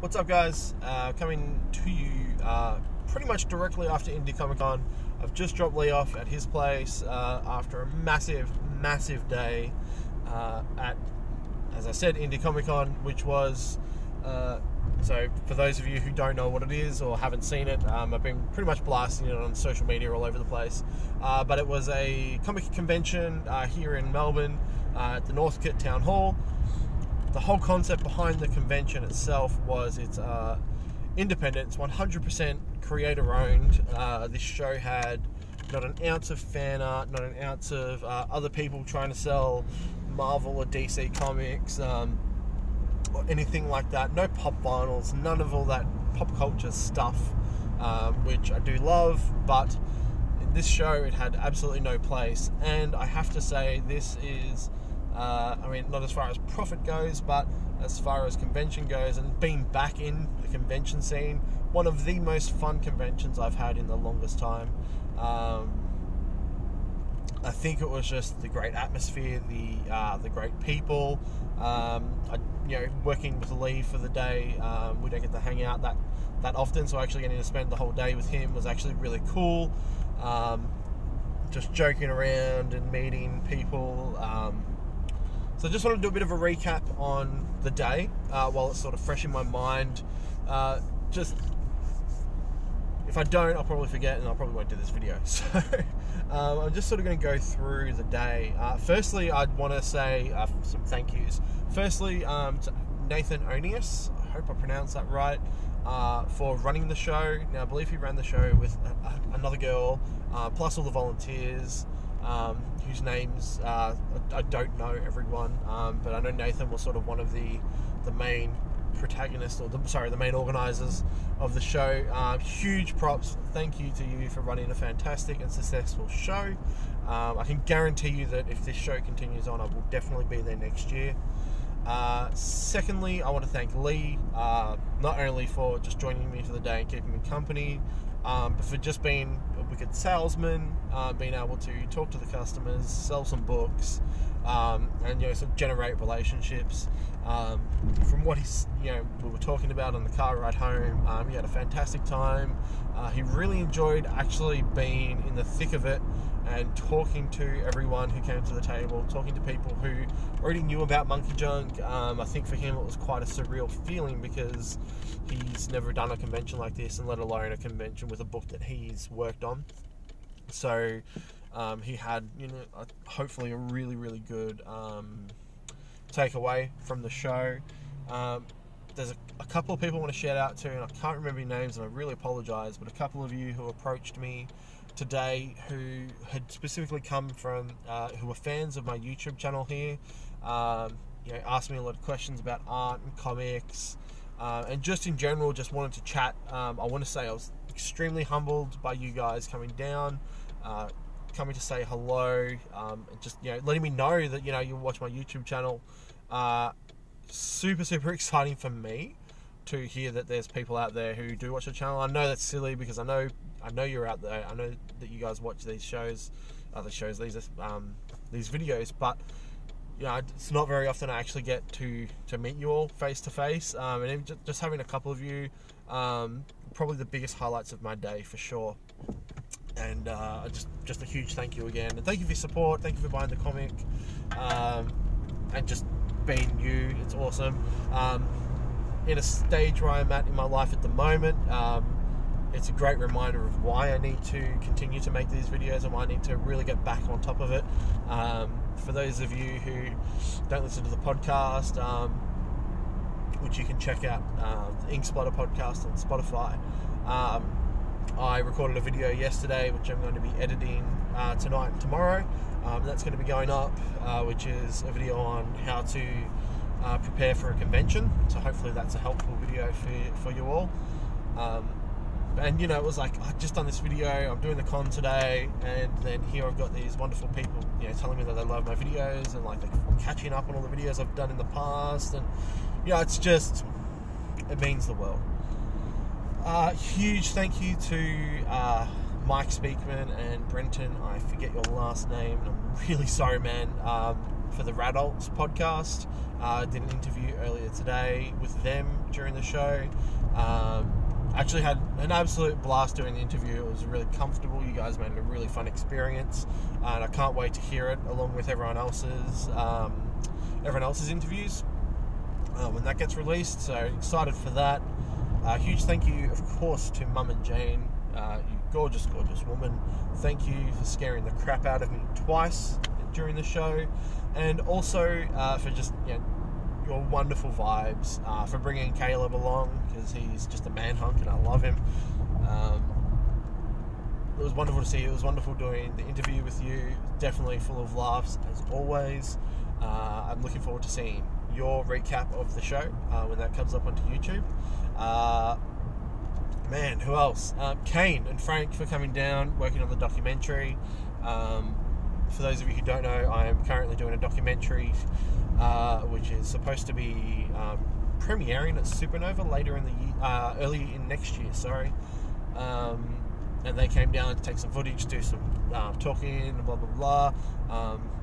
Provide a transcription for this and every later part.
What's up, guys? Coming to you pretty much directly after Indie Comic Con. I've just dropped Lee off at his place after a massive day at, as I said, Indie Comic Con, which was, so for those of you who don't know what it is or haven't seen it, I've been pretty much blasting it on social media all over the place. But it was a comic convention here in Melbourne at the Northcote Town Hall. The whole concept behind the convention itself was it's independent, it's 100% creator-owned. This show had not an ounce of fan art, not an ounce of other people trying to sell Marvel or DC comics, or anything like that. No pop vinyls, none of all that pop culture stuff, which I do love, but in this show it had absolutely no place. And I have to say, this is I mean, not as far as profit goes, but as far as convention goes, and being back in the convention scene, one of the most fun conventions I've had in the longest time. I think it was just the great atmosphere, the great people. Working with Lee for the day, we don't get to hang out that often, so actually getting to spend the whole day with him was actually really cool. Just joking around and meeting people. So I just want to do a bit of a recap on the day while it's sort of fresh in my mind. Just, if I don't, I'll probably forget and I probably won't do this video. So I'm just sort of going to go through the day. Firstly, I'd want to say some thank yous. Firstly, to Nathan Onius, I hope I pronounced that right, for running the show. Now, I believe he ran the show with another girl, plus all the volunteers. Whose names I don't know everyone, but I know Nathan was sort of one of the main protagonists, or the main organisers of the show. Huge props, thank you to you for running a fantastic and successful show. I can guarantee you that if this show continues on, I will definitely be there next year. Secondly, I want to thank Lee, not only for just joining me for the day and keeping me company, but for just being a wicked salesman, being able to talk to the customers, sell some books, and sort of generate relationships. From what we were talking about on the car ride home, he had a fantastic time. He really enjoyed actually being in the thick of it and talking to everyone who came to the table, talking to people who already knew about Monkey Junk. I think for him it was quite a surreal feeling because he's never done a convention like this, and let alone a convention with a book that he's worked on. So he had, hopefully a really good takeaway from the show. There's a couple of people I want to shout out to, and I can't remember your names, and I really apologise, but a couple of you who approached me today who had specifically come from, who were fans of my YouTube channel here, asked me a lot of questions about art and comics, and just in general, just wanted to chat. I want to say I was extremely humbled by you guys coming down, coming to say hello, and just letting me know that you watch my YouTube channel. Super exciting for me to hear that there's people out there who do watch the channel. I know that's silly because I know you're out there. I know that you guys watch these shows, these videos, but it's not very often I actually get to meet you all face to face. And even just having a couple of you, probably the biggest highlights of my day for sure. And just a huge thank you again, and thank you for your support. Thank you for buying the comic, and just being you. It's awesome. In a stage where I'm at in my life at the moment, it's a great reminder of why I need to continue to make these videos and why I need to really get back on top of it. For those of you who don't listen to the podcast, which you can check out, the Ink Splatter podcast on Spotify, I recorded a video yesterday which I'm going to be editing tonight and tomorrow. That's going to be going up, which is a video on how to prepare for a convention. So hopefully that's a helpful video for you all. And it was like, I've just done this video, I'm doing the con today, and then here I've got these wonderful people telling me that they love my videos, and like they're catching up on all the videos I've done in the past, and it's just, it means the world. Huge thank you to Mike Speakman and Brenton. I forget your last name, and I'm really sorry, man. for the Radults podcast. Did an interview earlier today with them during the show. Actually had an absolute blast doing the interview. It was really comfortable. You guys made it a really fun experience, and I can't wait to hear it along with everyone else's interviews when that gets released. So excited for that. Huge thank you, of course, to Mum and Jane. You gorgeous woman. Thank you for scaring the crap out of me twice during the show, and also for just your wonderful vibes, for bringing Caleb along, because he's just a man hunk and I love him. It was wonderful to see you. It was wonderful doing the interview with you. Definitely full of laughs as always. I'm looking forward to seeing your recap of the show when that comes up onto YouTube. Man, who else? Kane and Frank for coming down, working on the documentary. For those of you who don't know, I am currently doing a documentary which is supposed to be premiering at Supernova later in the year, early in next year, sorry. And they came down to take some footage, do some talking, blah blah blah.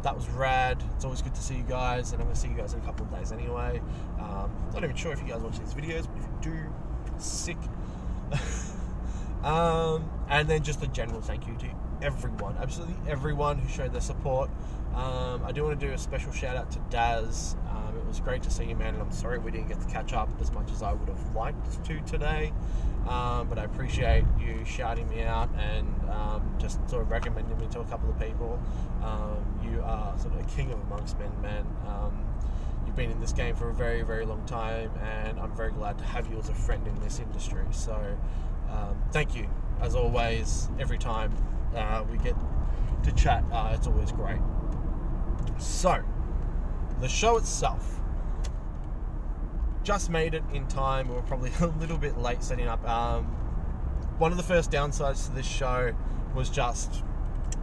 That was rad. It's always good to see you guys, and I'm going to see you guys in a couple of days anyway. Not even sure if you guys watch these videos, but if you do, sick. And then just a general thank you to everyone, absolutely everyone who showed their support. I do want to do a special shout out to Daz. It was great to see you, man, and I'm sorry we didn't get to catch up as much as I would have liked to today, but I appreciate you shouting me out and just sort of recommending me to a couple of people. You are sort of a king of amongst men, man. You've been in this game for a very, very long time, and I'm very glad to have you as a friend in this industry. So thank you, as always. Every time we get to chat, it's always great. So, the show itself just made it in time. We were probably a little bit late setting up. One of the first downsides to this show was just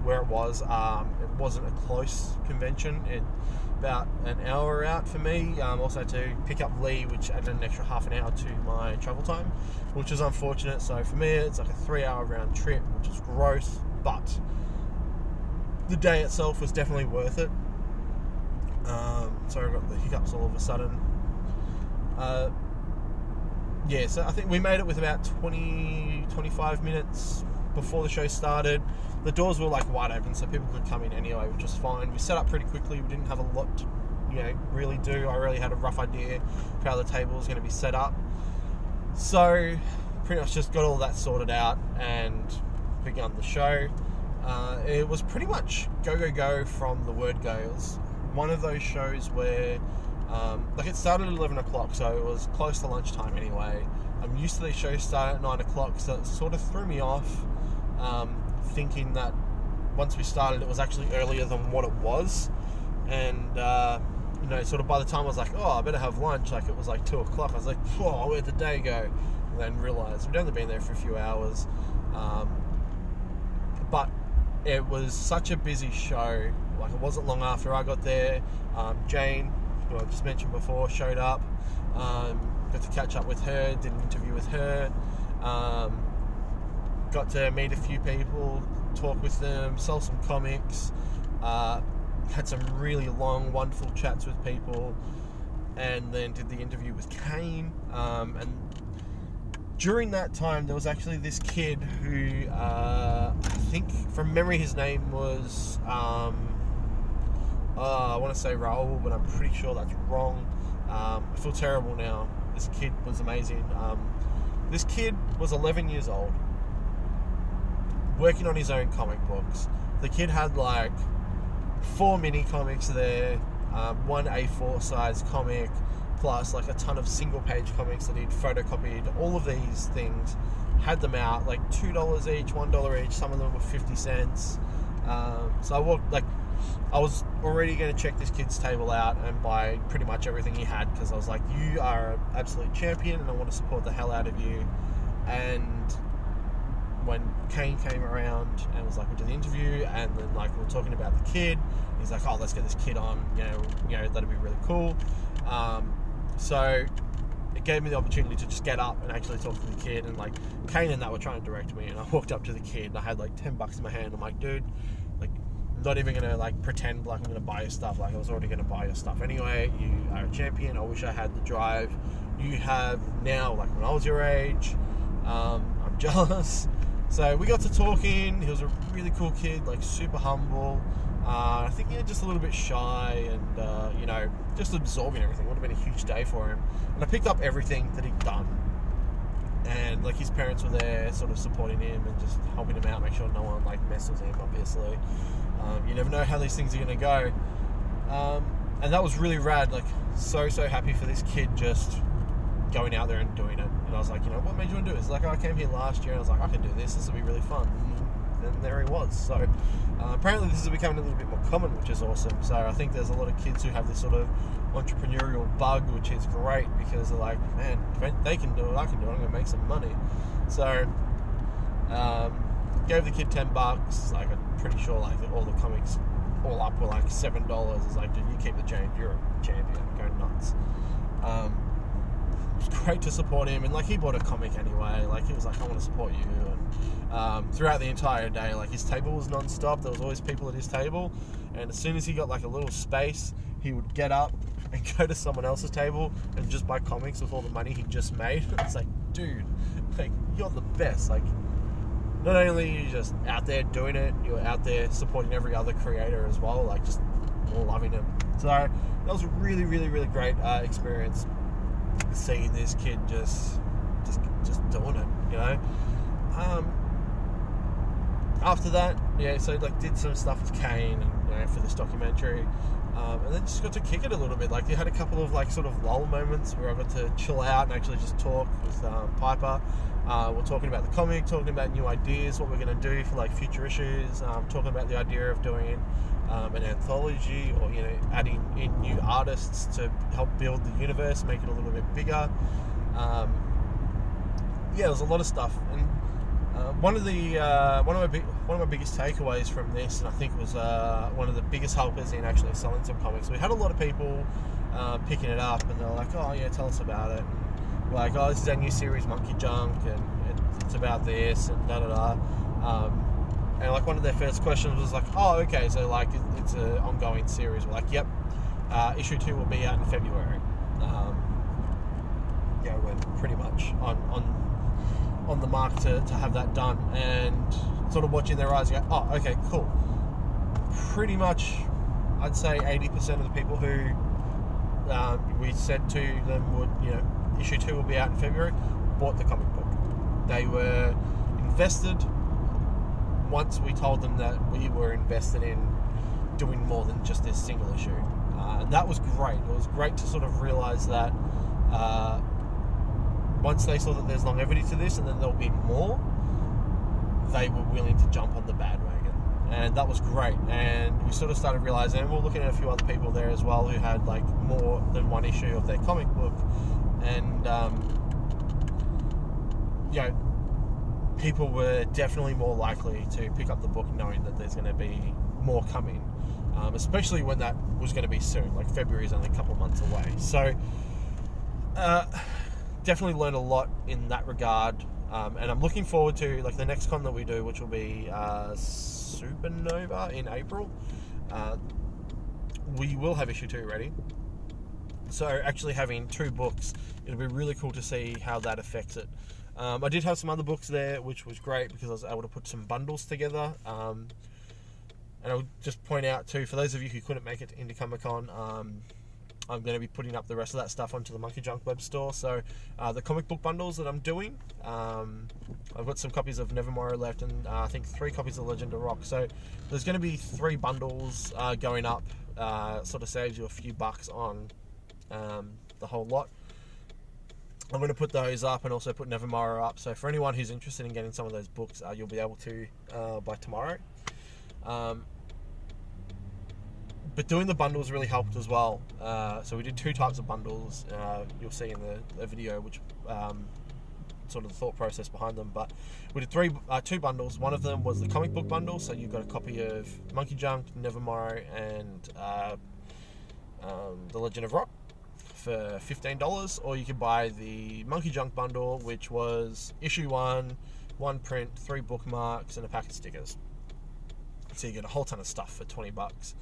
where it was. It wasn't a close convention. It about an hour out for me. Also had to pick up Lee, which added an extra half an hour to my travel time, which is unfortunate. So for me, it's like a 3-hour round trip, which is gross, but the day itself was definitely worth it. Sorry, I got the hiccups all of a sudden. Yeah, so I think we made it with about 20-25 minutes before the show started. The doors were like wide open, so people could come in anyway, which was fine. We set up pretty quickly. We didn't have a lot to, really do. I really had a rough idea of how the table was going to be set up. So pretty much just got all that sorted out and begun the show. It was pretty much go from the word go. It was one of those shows where it started at 11 o'clock, so it was close to lunchtime anyway. I'm used to these shows starting at 9 o'clock, so it sort of threw me off, thinking that once we started it was actually earlier than what it was. And sort of by the time I was like, oh, I better have lunch, like it was like 2 o'clock. I was like, whoa, where'd the day go? And then realised we'd only been there for a few hours. But it was such a busy show. Like, it wasn't long after I got there. Jane, who I just mentioned before, showed up. Got to catch up with her, did an interview with her. Got to meet a few people, talk with them, sell some comics. Had some really long, wonderful chats with people. And then did the interview with Kane. And during that time, there was actually this kid who, I think from memory his name was, I want to say Raul, but I'm pretty sure that's wrong. I feel terrible now. This kid was amazing. This kid was 11 years old, working on his own comic books. The kid had like 4 mini comics there, one A4 size comic, plus like a ton of single page comics that he'd photocopied. All of these things, had them out like $2 each, $1 each. Some of them were 50 cents. So I was already going to check this kid's table out and buy pretty much everything he had, because I was like, you are an absolute champion and I want to support the hell out of you. And when Kane came around and was like, we'll do the interview, and then like we were talking about the kid, he's like, oh, let's get this kid on, that'd be really cool. So it gave me the opportunity to just get up and actually talk to the kid, and like Kane and that were trying to direct me, and I walked up to the kid and I had like $10 in my hand. I'm like, dude, like not even gonna like pretend like I'm gonna buy your stuff. Like I was already gonna buy your stuff anyway. You are a champion. I wish I had the drive you have now. Like when I was your age, I'm jealous. So we got to talking. He was a really cool kid, like super humble. I think just a little bit shy and just absorbing everything. Would have been a huge day for him. And I picked up everything that he'd done. And like his parents were there, sort of supporting him and just helping him out, make sure no one like messes him. Obviously, you never know how these things are gonna go. And that was really rad. Like so happy for this kid just going out there and doing it. And I was like, what made you want to do it? It's like, I came here last year and I was like, I can do this. This will be really fun. And there he was. So apparently this is becoming a little bit more common, which is awesome. So I think there's a lot of kids who have this sort of entrepreneurial bug, which is great because they're like, man, if they can do it, I can do it. I'm going to make some money. So gave the kid $10. Like I'm pretty sure like all the comics all up were like $7. It's like, dude, you keep the change. You're a champion. Go nuts. It was great to support him, and like he bought a comic anyway. Like he was like, I want to support you. And throughout the entire day, like his table was non-stop. There was always people at his table, and as soon as he got like a little space, he would get up and go to someone else's table and just buy comics with all the money he just made. It's like, dude, like you're the best. Like not only are you just out there doing it, you're out there supporting every other creator as well. Like just loving him. So that was a really great experience. Seeing this kid just doing it, After that, so like did some stuff with Kane and for this documentary, and then just got to kick it a little bit. Like you had a couple of like sort of lull moments where I got to chill out and actually just talk with Piper. We're talking about the comic, talking about new ideas, what we're going to do for like future issues, talking about the idea of doing an anthology or adding in new artists to help build the universe, make it a little bit bigger. There's a lot of stuff, and one of my biggest takeaways from this, and I think it was one of the biggest helpers in actually selling some comics. We had a lot of people picking it up, and they're like, "Oh yeah, tell us about it." And we're like, "Oh, this is our new series, Monkey Junk, and it's about this and da da da." And like one of their first questions was like, "Oh, okay, so like it's an ongoing series." We're like, "Yep, issue 2 will be out in February." We're pretty much on the mark to have that done, and sort of watching their eyes go, "Oh, okay, cool." Pretty much, I'd say 80% of the people who we said to them would, issue 2 will be out in February, bought the comic book. They were invested. Once we told them that we were invested in doing more than just this single issue. And that was great. It was great to sort of realise that once they saw that there's longevity to this and then there'll be more, they were willing to jump on the bandwagon. And that was great. And we sort of started realising, and we're looking at a few other people there as well who had like more than one issue of their comic book. And, people were definitely more likely to pick up the book knowing that there's going to be more coming, especially when that was going to be soon. Like February is only a couple of months away. So definitely learned a lot in that regard, and I'm looking forward to like the next con that we do, which will be Supernova in April. We will have issue 2 ready. So actually having 2 books, it'll be really cool to see how that affects it. I did have some other books there, which was great because I was able to put some bundles together. And I would just point out too, for those of you who couldn't make it into Comic-Con, I'm going to be putting up the rest of that stuff onto the Monkey Junk web store. So the comic book bundles that I'm doing, I've got some copies of Nevermore left, and I think 3 copies of Legend of Rock. So there's going to be 3 bundles going up. Sort of saves you a few bucks on the whole lot. I'm going to put those up and also put Nevermore up. So for anyone who's interested in getting some of those books, you'll be able to by tomorrow. But doing the bundles really helped as well. So we did 2 types of bundles. You'll see in the video which sort of the thought process behind them. But we did 2 bundles. One of them was the comic book bundle. So you got a copy of Monkey Junk, Nevermore, and The Legend of Rock for $15, or you could buy the Monkey Junk bundle, which was issue 1, 1 print, 3 bookmarks, and a pack of stickers So you get a whole ton of stuff for $20.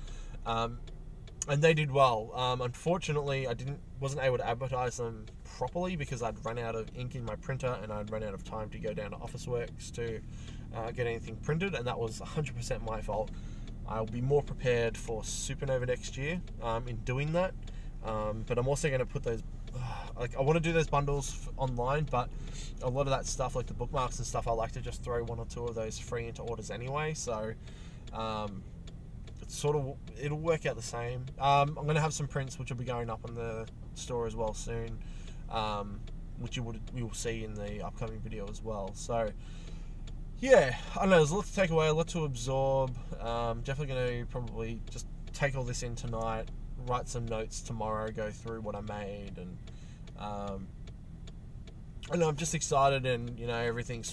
And they did well. Unfortunately, I wasn't able to advertise them properly because I'd run out of ink in my printer and I'd run out of time to go down to Officeworks to get anything printed, and that was 100% my fault. I'll be more prepared for Supernova next year in doing that. But I'm also going to put those, I want to do those bundles online, but a lot of that stuff, like the bookmarks and stuff, I like to just throw 1 or 2 of those free into orders anyway. So it's it'll work out the same. I'm going to have some prints which will be going up on the store as well soon, which you will see in the upcoming video as well. So yeah, I don't know, there's a lot to take away, a lot to absorb. Definitely going to probably just take all this in tonight, write some notes tomorrow, go through what I made, and I'm just excited, and everything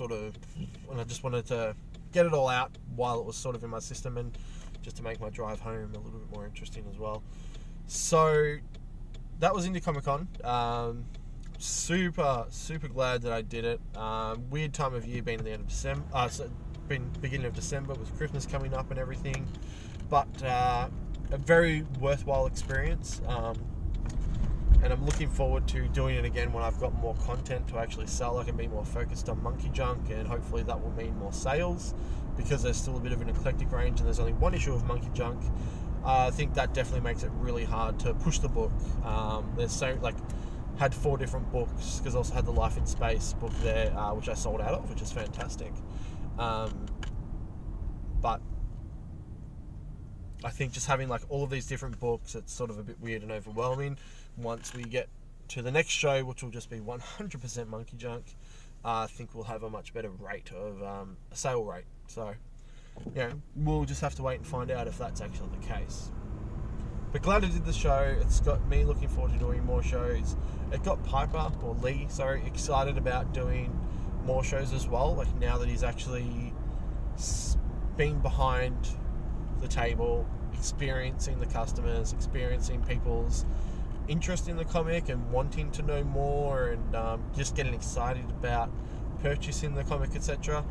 and I just wanted to get it all out while it was sort of in my system, and just to make my drive home a little bit more interesting as well. So that was Indie Comic Con. Super glad that I did it. Weird time of year, being at the end of December, beginning of December with Christmas coming up and everything, but a very worthwhile experience. And I'm looking forward to doing it again when I've got more content to actually sell. I can be more focused on Monkey Junk, and hopefully that will mean more sales, because there's still a bit of an eclectic range and there's only 1 issue of Monkey Junk. I think that definitely makes it really hard to push the book. There's had 4 different books, because I also had the Life in Space book there, which I sold out of, which is fantastic. But I think just having all of these different books, it's sort of a bit weird and overwhelming. Once we get to the next show, which will just be 100% Monkey Junk, I think we'll have a much better rate of a sale rate. So we'll just have to wait and find out if that's actually the case. But glad I did the show. It's got me looking forward to doing more shows. It got Lee excited about doing more shows as well, now that he's actually been behind the table, experiencing the customers, experiencing people's interest in the comic and wanting to know more, and just getting excited about purchasing the comic, etc.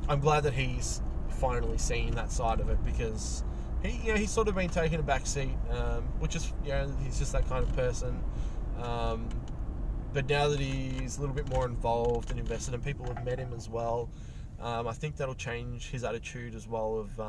I'm glad that he's finally seeing that side of it, because he's sort of been taking a back seat, which is, he's just that kind of person. But now that he's a little bit more involved and invested, and people have met him as well, I think that'll change his attitude as well of,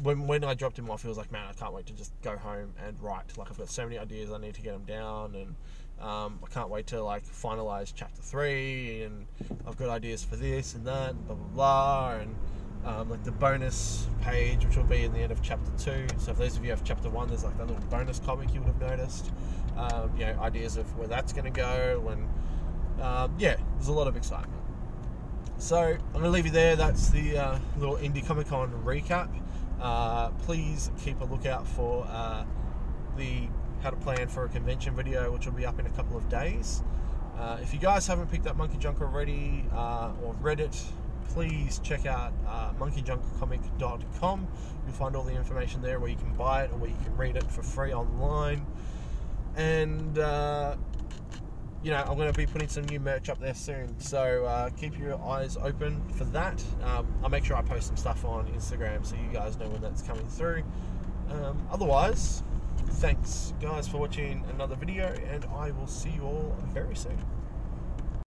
when I dropped him off, he was like, man, I can't wait to just go home and write. I've got so many ideas, I need to get them down, and I can't wait to finalize chapter 3, and I've got ideas for this and that, and blah blah blah, and the bonus page, which will be in the end of chapter 2. So if those of you have chapter 1, there's that little bonus comic you would have noticed. Ideas of where that's going to go, and there's a lot of excitement. So I'm going to leave you there. That's the little Indie Comic Con recap. Please keep a lookout for the how to plan for a convention video, which will be up in a couple of days. If you guys haven't picked up Monkey Junk already, or read it, please check out monkeyjunkcomic.com. You'll find all the information there, where you can buy it or where you can read it for free online. And I'm going to be putting some new merch up there soon, so keep your eyes open for that. I'll make sure I post some stuff on Instagram so you guys know when that's coming through. Otherwise, thanks guys for watching another video, and I will see you all very soon.